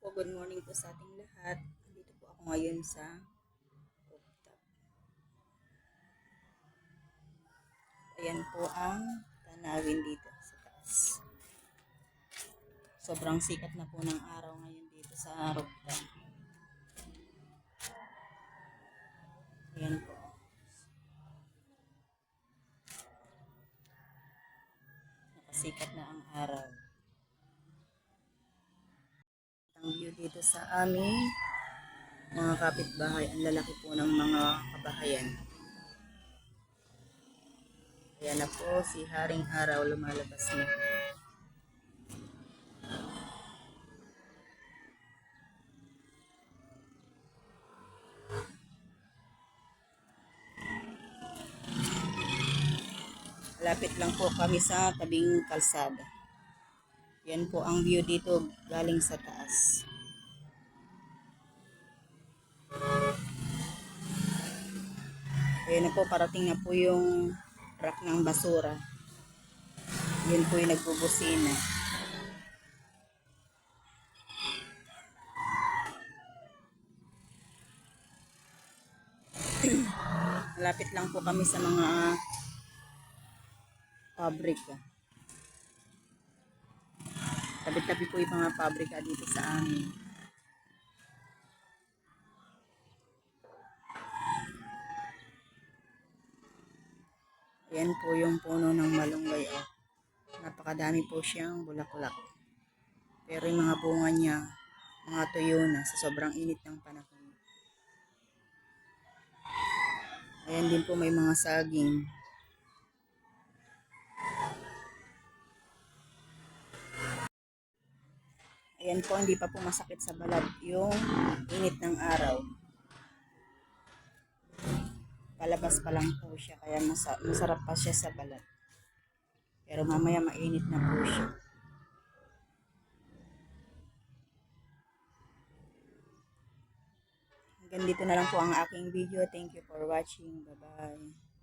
po, good morning po sa ating lahat. Dito po ako ngayon sa rooftop. Ayan po ang tanawin dito sa taas. Sobrang sikat na po ng araw ngayon dito sa rooftop. Ayan po. Nakasikat na ang araw. Ang view dito sa aming mga kapitbahay, ang lalaki po ng mga kabahayan. Ayan na po, si Haring Araw lumalabas na. Malapit lang po kami sa tabing kalsada. Yan po ang view dito galing sa taas. Ayan na po, parating na po yung truck ng basura. Yun po yung nagbubusina. Malapit lang po kami sa mga pabrika. Tabi-tabi po yung mga pabrika dito sa amin. Ayan po yung puno ng malunggay. Oh. Napakadami po siyang bulaklak. Pero yung mga bunga niya, mga tuyo na sa sobrang init ng panahon. Ayan din po may mga saging. Ayan po, hindi pa po masakit sa balat yung init ng araw. Palabas pa lang po siya, kaya masarap pa siya sa balat. Pero mamaya mainit na po siya. Hanggang dito na lang po ang aking video. Thank you for watching. Bye-bye.